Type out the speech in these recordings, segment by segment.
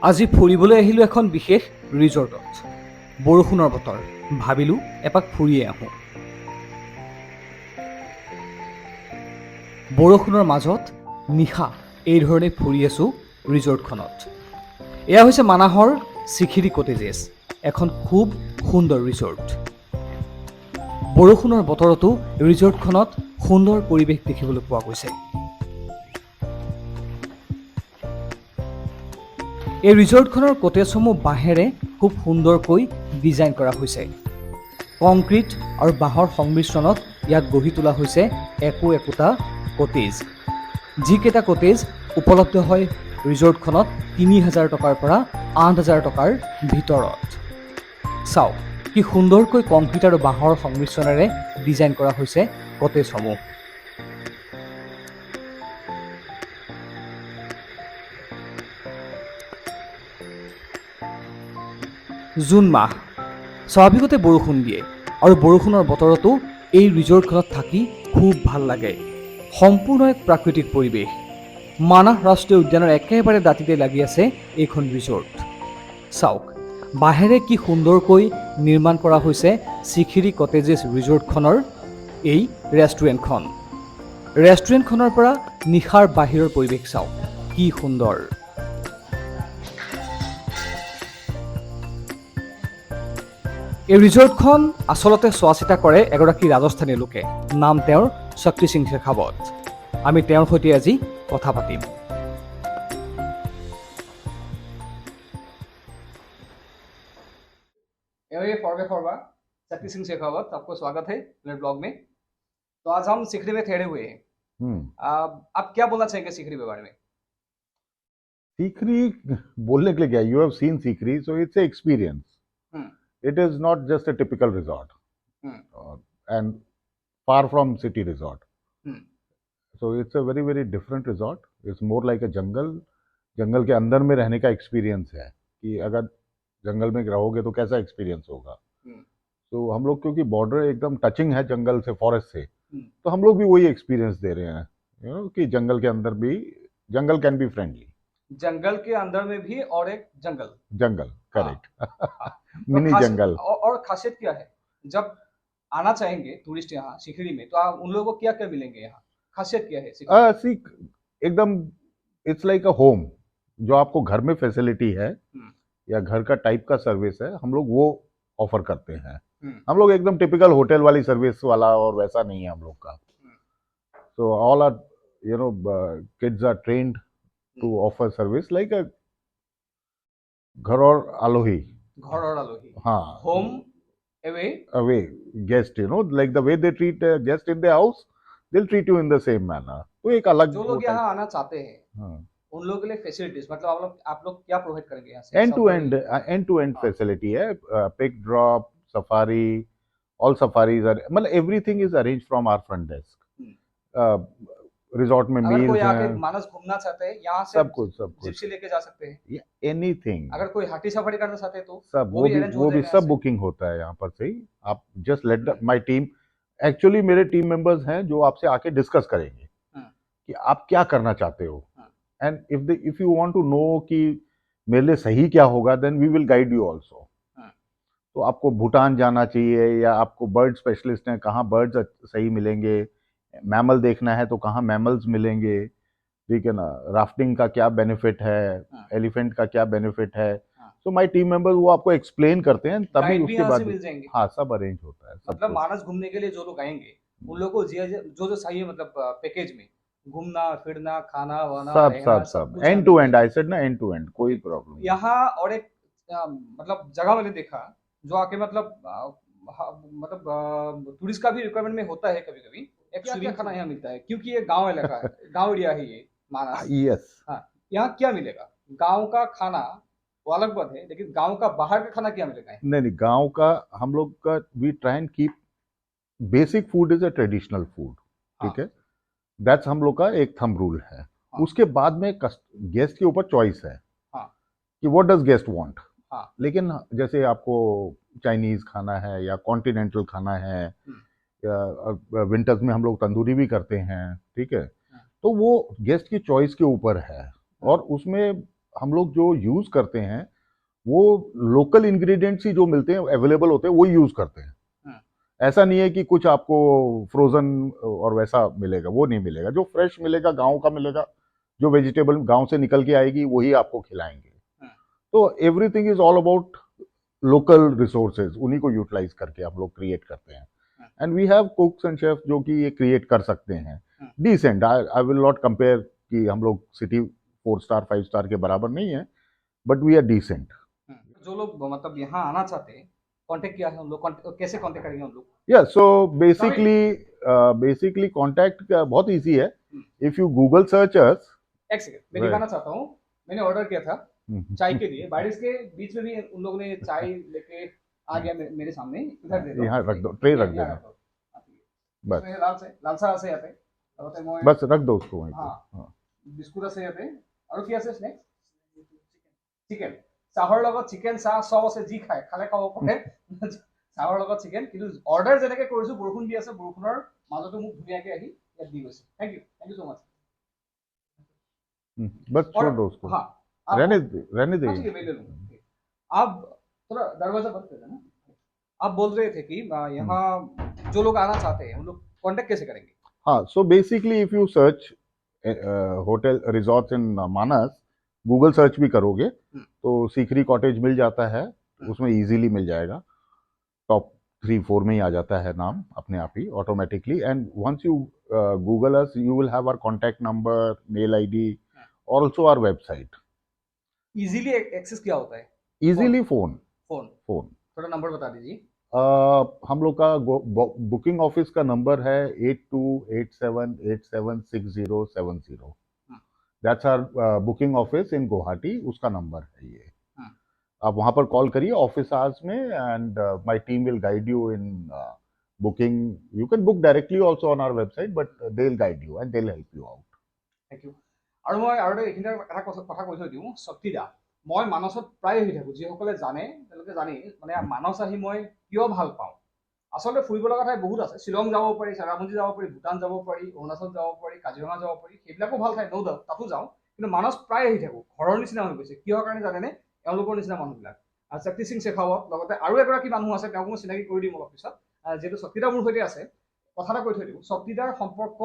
আজি ফুৰিবলৈ আহিলোঁ এখন বিশেষ ৰিজৰ্টত। বৰষুণৰ বতৰ, ভাবিলোঁ এপাক ফুৰিয়ে আহোঁ। বৰষুণৰ মাজত নিশা এইধৰণে ফুৰি আছোঁ ৰিজৰ্টখনত। এয়া হৈছে মানাহৰ চিখিৰি কটেজেছ, এখন খুব সুন্দৰ ৰিজৰ্ট। বৰষুণৰ বতৰতো ৰিজৰ্টখনত সুন্দৰ পৰিৱেশ দেখিবলৈ পোৱা গৈছে। এই ৰিজৰ্টখনৰ কটেজসমূহ বাঁহেৰে খুব সুন্দৰকৈ ডিজাইন কৰা হৈছে। কংক্ৰিট আৰু বাঁহৰ সংমিশ্ৰণত ইয়াক গঢ়ি তোলা হৈছে একোটা কটেজ। যিকেইটা কটেজ উপলব্ধ হয় ৰিজৰ্টখনত ৩,০০০ টকাৰ পৰা ৮,০০০ টকাৰ ভিতৰত। চাওক কি সুন্দৰকৈ কংক্ৰিট আৰু বাঁহৰ সংমিশ্ৰণেৰে ডিজাইন কৰা হৈছে কটেজসমূহ। জুন মাহ, স্বাভাৱিকতে বৰষুণ দিয়ে আৰু বৰষুণৰ বতৰতো এই ৰিজৰ্টখনত থাকি খুব ভাল লাগে। সম্পূৰ্ণ এক প্ৰাকৃতিক পৰিৱেশ। মানাহ ৰাষ্ট্ৰীয় উদ্যানৰ একেবাৰে দাঁতিতে লাগি আছে এইখন ৰিজৰ্ট। চাওক বাঁহেৰে কি সুন্দৰকৈ নিৰ্মাণ কৰা হৈছে চিখিৰি কটেজেছ ৰিজৰ্টখনৰ এই ৰেষ্টুৰেণ্টখন। ৰেষ্টুৰেণ্টখনৰ পৰা নিশাৰ বাহিৰৰ পৰিৱেশ চাওক কি সুন্দৰ। এই ৰিজৰ্টখন আচলতে চোৱা চিতা কৰে এগৰাকী ৰাজস্থানী লোকে, নাম তেওঁৰ শক্তি সিং শেখাৱত। আমি তেওঁৰ সৈতে আজি কথা পাতিম। शक्ति सिंह शेखावत, आपको स्वागत है मेरे ब्लॉग में। तो आज हम सिखरी में ठहरे हुए हैं। आप क्या बोलना चाहेंगे सिखरी के बारे में? सीखरी बोलने के लिए क्या, यू हैव सीन सीखरी, so it's a experience. It is not just a typical resort, and far from city resort. So it's a very very different resort. It's more like a jungle. जंगल के अंदर में रहने का experience है कि अगर जंगल में रहोगे तो कैसा एक्सपीरियंस होगा. तो हम लोग क्योंकि बॉर्डर एकदम टचिंग है जंगल से, फॉरेस्ट से, तो हम लोग भी वही एक्सपीरियंस दे रहे हैं, यू नो, कि जंगल के अंदर भी जंगल कैन बी फ्रेंडली. जंगल के अंदर में भी और एक जंगल करेक्ट. मिनी जंगल. और खासियत क्या है, जब आना चाहेंगे टूरिस्ट यहाँ सिखरी में, तो आप उन लोगों को क्या क्या मिलेंगे यहाँ? खासियत क्या है? एकदम इट्स लाइक अ होम. जो आपको घर में फैसिलिटी है या घर का टाइप का सर्विस है, हम लोग वो ऑफर करते हैं. हम लोग एकदम टिपिकल होटल वाली सर्विस वाला और वैसा नहीं है हम लोग का. So all are, you know, kids are trained to offer service like a घर और आलोही. हाँ, home away guest, you know, like the way they treat a guest in their house, they'll treat you in the same manner. तो एक अलग जो लोग यहाँ आना चाहते हैं उन लोगों के लिए फैसिलिटीज, मतलब आप लोग क्या प्रोवाइड करेंगे यहाँ से? एंड टू एंड फैसिलिटी है. Pick drop, safari, all safaris are, मतलब everything is arrange from our front desk. Resort में मील्स हैं. मानस घूमना चाहते हैं यहाँ से सब कुछ जिप्सी लेके जा सकते हैं. एनीथिंग. अगर कोई हाथी सफारी करना चाहते हैं तो सब वो भी सब बुकिंग होता है यहाँ पर से ही. आप just let my team, actually मेरे टीम मेंबर्स हैं जो आपसे आके डिस्कस करेंगे कि आप क्या करना चाहते हो, and if you want to know कि मेरे लिए सही क्या होगा, then we will guide you also. तो आपको भूटान जाना चाहिए या आपको बर्ड स्पेशलिस्ट हैं, कहाँ बर्ड्स सही मिलेंगे, मैमल देखना है तो कहाँ मैमल्स मिलेंगे, ठीक है ना, राफ्टिंग का क्या बेनिफिट है, एलिफेंट का क्या बेनिफिट है. सो माय टीम मेंबर्स वो आपको एक्सप्लेन करते हैं, तभी उसके बाद हाँ सब अरेंज होता है. मतलब मानस घूमने के लिए जो लोग आएंगे उन लोगों को जो चाहिए, मतलब पैकेज में घूमना फिरना खाना वाना सब end to end. I said ना, एंड टू एंड, कोई प्रॉब्लम. यहाँ और एक मतलब जगह मैंने देखा जो आके मतलब टूरिस्ट का भी रिक्वायरमेंट में होता है कभी कभी. क्या खाना यहाँ मिलता है, क्योंकि ये गांव इलाका है, गांव एरिया है ये मानस. यस. हाँ, यहाँ क्या मिलेगा? गांव का खाना वो अलग बात है, लेकिन गांव का बाहर का खाना क्या मिलेगा? नहीं, गांव का हम लोग का we try and keep basic food is a traditional food. ठीक है, दैट्स हम लोग का एक थंब रूल है. उसके बाद में गेस्ट के ऊपर चॉइस है कि व्हाट डज गेस्ट वांट. लेकिन जैसे आपको चाइनीज खाना है या कॉन्टिनेंटल खाना है, या विंटर्स में हम लोग तंदूरी भी करते हैं, ठीक है, तो वो गेस्ट की चॉइस के ऊपर है. और उसमें हम लोग जो यूज करते हैं वो लोकल इंग्रेडिएंट्स ही जो मिलते हैं अवेलेबल होते हैं वो यूज करते हैं। ऐसा नहीं है कि कुछ आपको फ्रोजन और वैसा मिलेगा, वो नहीं मिलेगा। जो फ्रेश मिलेगा गांव का मिलेगा, जो वेजिटेबल गांव से निकल के आएगी वही आपको खिलाएंगे। तो everything is all about local resources, उन्हीं को यूटिलाइज करके हम लोग क्रिएट करते हैं। And we have cooks and chef जो कि ये क्रिएट कर सकते हैं decent. I will not compare कि हम लोग सिटी 4 स्टार 5 स्टार के बराबर नहीं है, बट वी आर डिसेंट। जो लोग मतलब यहाँ आना चाहते हैं, कांटेक्ट किया है उन लोग, कैसे कांटेक्ट करेंगे उन लोग? या सो बेसिकली कॉन्टैक्ट बहुत इजी है। इफ यू गूगल सर्च अस। एक सेकंड, मैं दिखाना चाहता हूँ। मैंने ऑर्डर किया था चाय के लिए, बारिश के बीच में भी उन लोगों ने चाय लेके आ गया मेरे सामने। इधर दे दो, यहाँ रख दो, ट्रे रख यहाँ देना, रख दो। बस इसमें लालसा আছে ইয়াতে লগতে মই बस रख दो उसको वहीं पे। हाँ हाँ। বিস্কুট আছে ইয়াতে আৰু কি আছে স্নেক্স? চিকেন। চাহৰ লগত চিকেন, চাহ চব আছে, যি খায় খালে খাব পাৰে। চাহৰ লগত চিকেন, কিন্তু অৰ্ডাৰ যেনেকে কৰিছো, বৰষুণ দি আছে, বৰষুণৰ মাজতো মোক ধুনীয়াকে আহি ইয়াত দি গৈছে। Thank you so much. बस छोड़ दो उसको। हाँ रहने दे। हाँ, ठीक है, मैं ले लूंगा। आप थोड़ा दरवाजा बंद कर देना। आप बोल रहे थे कि यहाँ जो लोग आना चाहते हैं उन लोग कांटेक्ट कैसे करेंगे? हाँ, so basically if you search hotel resorts in Manas, Google search भी करोगे तो सीखरी कॉटेज मिल जाता है, उसमें इजीली मिल जाएगा। टॉप 3-4 में ही आ जाता है नाम अपने आप ही automatically. And once you Google us, you will have our contact number, mail ID, also our website. Easily access क्या होता है? Easily phone. थोड़ा नंबर बता दीजिए। हम लोग का बुकिंग ऑफिस का नंबर है 8287876070। That's our booking office in Guwahati, उसका नंबर है ये। आप वहां पर कॉल करिए ऑफिस आवर्स में, and my team will guide you in booking. You can book directly also on our website, but they will guide you and they will help you out. Thank you. আৰু মই আৰু এইখিনিতে এটা কথা কৈ থৈ দিওঁ, শক্তিদা, মই মানসত প্ৰায় আহি থাকোঁ। যিসকলে জানে তেওঁলোকে জানেই, মানে মানস আহি মই কিয় ভাল পাওঁ। আচলতে ফুৰিব লগা ঠাই বহুত আছে। শ্বিলং যাব পাৰি, চেৰাপুঞ্জী যাব পাৰি, ভূটান যাব পাৰি, অৰুণাচল যাব পাৰি, কাজিৰঙা যাব পাৰি, সেইবিলাকো ভাল ঠাই, ন' ডাউট, তাতো যাওঁ। কিন্তু মানস প্ৰায় আহি থাকোঁ, ঘৰৰ নিচিনা হৈ গৈছে। কিহৰ কাৰণে জানেনে? এওঁলোকৰ নিচিনা মানুহবিলাক। শক্তি সিং শেখাৱত, লগতে আৰু এগৰাকী মানুহ আছে, তেওঁক মই চিনাকি কৰি দিম অলপ পিছত। যিহেতু শক্তিদা মোৰ সৈতে আছে, কথা এটা কৈ থৈ দিওঁ। শক্তিদাৰ সম্পৰ্ক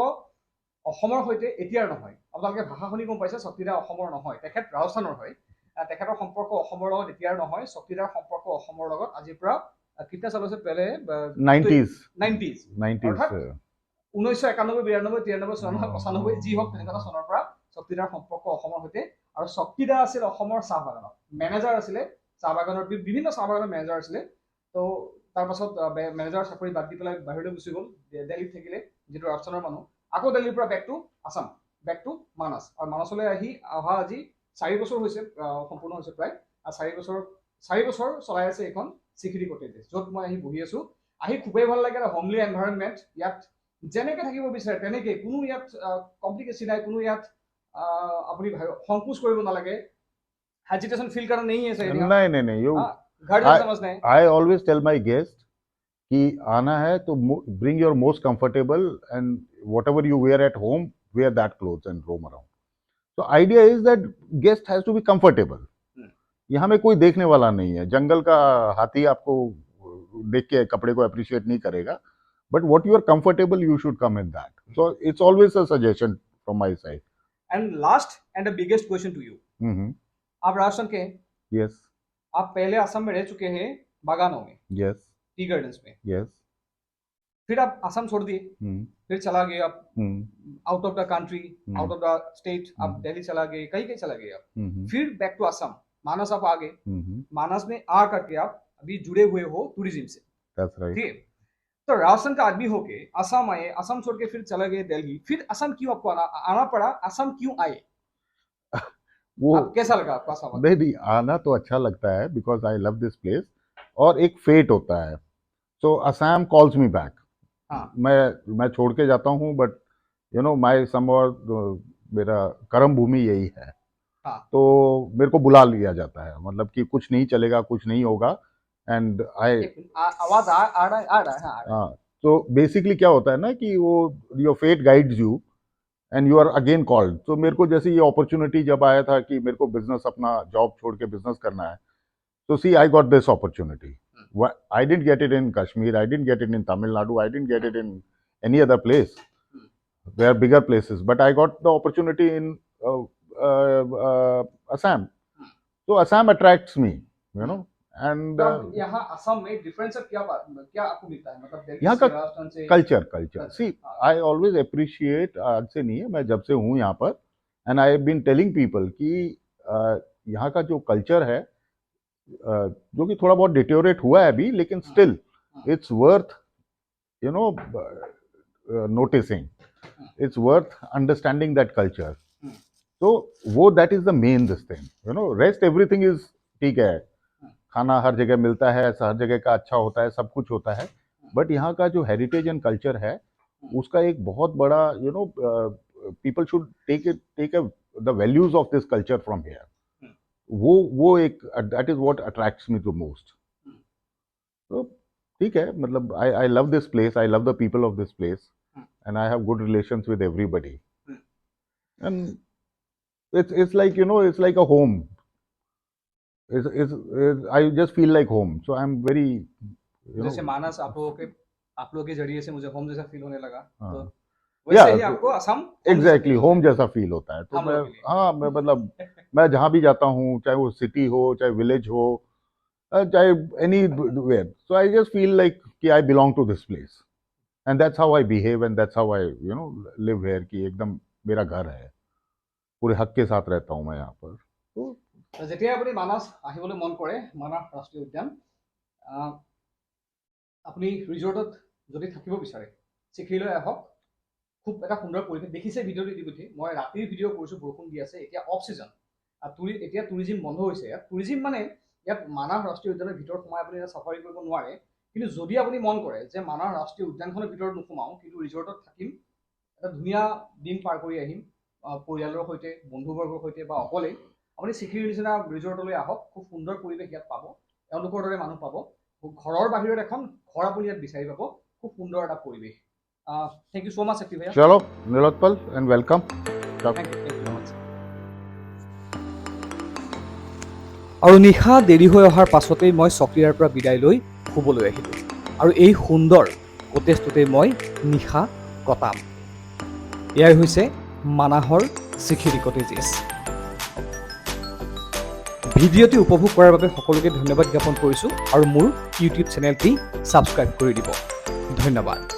অসমৰ সৈতে এতিয়াৰ নহয়। আপোনালোকে ভাষা শুনি গম পাইছে, শক্তিদা অসমৰ নহয়, তেখেত ৰাজস্থানৰ হয়। তেখেতৰ সম্পৰ্ক অসমৰ লগত এতিয়াৰ নহয়। শক্তিদাৰ সম্পৰ্ক অসমৰ লগত আজিৰ পৰা কিतना सालों से पहले 90s। অৰ্থাৎ 1991, 92, 93, 94, 95 যি হওক তেনেকুৱা চনৰ পৰা শক্তিদাৰ সম্পৰ্ক অসমৰ সৈতে। আৰু শক্তিদা আছিল অসমৰ চাহ বাগানত মেনেজাৰ আছিলে, চাহ বাগানৰ বিভিন্ন চাহ বাগানৰ মেনেজাৰ আছিলে। তো তাৰপাছত মেনেজাৰৰ চাকৰি বাদ দি পেলাই বাহিৰলৈ গুচি গ'ল, দিল্লীত থাকিলে, যিটো ৰাজস্থানৰ মানুহ। আকৌ দিল্লীৰ পৰা back to Assam, back to Manas. আৰু মানসলৈ অহা আজি 4 বছৰ হৈছে, সম্পূৰ্ণ হৈছে প্ৰায়। আৰু 4 বছৰ চলাই আছে এইখন চিখিৰি কটেজ, য'ত মই আহি বহি আছো। আহি খুবেই ভাল লাগে, হোমলি এনভাইৰনমেণ্ট। ইয়াত যেনেকৈ থাকিব বিচাৰে তেনেকৈ, কোনো ইয়াত কমপ্লিকেশ্যন নাই, কোনো ইয়াত আপুনি সংকোচ কৰিব নালাগে। हेजिटेशन फील करना नहीं है सर। नहीं यू घर जैसा समझना है। I always tell my guest कि आना है तो bring your most comfortable and whatever you wear at home, wear that clothes and roam around. So idea is that guest has to be comfortable. यहाँ में कोई देखने वाला नहीं है। जंगल का हाथी आपको देख के कपड़े को अप्रिशिएट नहीं करेगा, but what you are comfortable, you should come in that. So it's always a suggestion from my side. And last and the biggest question to you. आप राजस्थान के हैं? Yes. आप पहले असम में रह चुके हैं, बागानों में, Yes. टी गार्डन्स में। Yes. फिर आप असम छोड़ दिए, फिर चला गए आप out of the country, out of the state, आप दिल्ली चला गए, कहीं चला गए आप। फिर बैक टू असम, मानस आप आ गए। मानस में आ करके आप अभी जुड़े हुए हो टूरिज्म से। That's right. ठीक है। तो राजस्थान का आदमी होके असम आए, असम छोड़ के फिर चला गए दिल्ली, फिर असम क्यों आपको आना पड़ा? असम क्यों आए? वो कैसा लगा आपको असम? नहीं, आना तो अच्छा लगता है because I love this place, और एक फेट होता है। सो असम कॉल्स मी बैक। मैं छोड़ के जाता हूँ, but you know my somewhere मेरा कर्म भूमि यही है। तो मेरे को बुला लिया जाता है, मतलब कि कुछ नहीं चलेगा, कुछ नहीं होगा, एंड आई आवाज आ रहा है। हाँ, तो बेसिकली क्या होता है ना कि वो your fate guides you and you are again called. तो मेरे को जैसे ये अपॉर्चुनिटी जब आया था कि मेरे को बिजनेस अपना जॉब छोड़ के बिजनेस करना है, so see, I got this opportunity. I didn't get it in Kashmir. I didn't get it in Tamil Nadu. I didn't get it in any other place. There are bigger places, but I got the opportunity in Assam. So Assam attracts me, you know. And यहाँ असम में difference क्या आपको मिलता है, मतलब दिल्ली यहाँ से, का राजस्थान से? Culture see I always appreciate, आज से नहीं है, मैं जब से हूँ यहाँ पर, and I have been telling people कि यहाँ का जो कल्चर है, जो कि थोड़ा बहुत डिटेरियोरेट हुआ है अभी, लेकिन still it's worth you know noticing, it's worth understanding that culture. तो वो that is the main this thing, you know. Rest everything is ठीक है, खाना हर जगह मिलता है, हर जगह का अच्छा होता है, सब कुछ होता है, बट यहाँ का जो हेरिटेज एंड कल्चर है उसका एक बहुत बड़ा, you know, people should take the values of this culture from here. वो एक that is what attracts me the most. तो ठीक है, मतलब I love this place, I love the people of this place, and I have good relations with everybody, and it's like, you know, it's like a home. I just feel like home, so I'm very, you know. जैसे मानस आप लोगों के जरिए से मुझे home जैसा feel होने लगा, तो Yeah, वैसे ही आपको असम एग्जैक्टली होम जैसा फील होता है. तो हम मैं, लोगों के लिए। हाँ, मैं मतलब मैं जहाँ भी जाता हूँ, चाहे वो सिटी हो, चाहे विलेज हो, चाहे anywhere, so I just feel like कि I belong to this place, and that's how I behave, and that's how I, you know, live here, कि एकदम मेरा घर है, पूरे हक के साथ रहता हूँ मैं यहाँ पर. तो যেতিয়া আপুনি মানাস আহিবলৈ মন কৰে, মানাস ৰাষ্ট্ৰীয় উদ্যান, আপুনি ৰিজৰ্টত যদি থাকিব বিচাৰে, চিখিলৈ আহক, খুব এটা সুন্দৰ পৰিৱেশ. দেখিছে ভিডিঅ'টো ইতিমধ্যে, মই ৰাতিৰ ভিডিঅ' কৰিছোঁ, বৰষুণ দি আছে, এতিয়া অফ ছিজন, এতিয়া টুৰিজিম বন্ধ হৈছে. ইয়াত টুৰিজিম মানে ইয়াত মানাস ৰাষ্ট্ৰীয় উদ্যানৰ ভিতৰত সোমাই আপুনি ইয়াত চাফাৰী কৰিব নোৱাৰে, কিন্তু যদি আপুনি মন কৰে যে মানাস ৰাষ্ট্ৰীয় উদ্যানখনৰ ভিতৰত নোসোমাওঁ, কিন্তু ৰিজৰ্টত থাকিম, এটা ধুনীয়া দিন পাৰ কৰি আহিম পৰিয়ালৰ সৈতে, বন্ধুবৰ্গৰ সৈতে বা অকলেই, আপুনি চিখিৰ নিচিনা ৰিজৰ্টলৈ আহক. খুব সুন্দৰ পৰিৱেশ ইয়াত পাব, এওঁলোকৰ দৰে মানুহ পাব, ঘৰৰ বাহিৰত এখন ঘৰ আপুনি ইয়াত বিচাৰি পাব, খুব সুন্দৰ এটা পৰিৱেশ. থেংক ইউ ছ' মাছ শক্তি ভাইয়া. चलो Nilotpal, and welcome. Thank you very much. আৰু নিশা দেৰি হৈ অহাৰ পাছতেই মই চকীয়াৰ পৰা বিদায় লৈ শুবলৈ আহিলোঁ, আৰু এই সুন্দৰ কটেজটোতেই মই নিশা কটাম. এয়াই হৈছে মানাহৰ চিখিৰি কটেজেছ. ভিডিঅ'টি উপভোগ কৰাৰ বাবে সকলোকে ধন্যবাদ জ্ঞাপন কৰিছোঁ, আৰু মোৰ ইউটিউব চেনেলটি ছাবস্ক্ৰাইব কৰি দিব. ধন্যবাদ.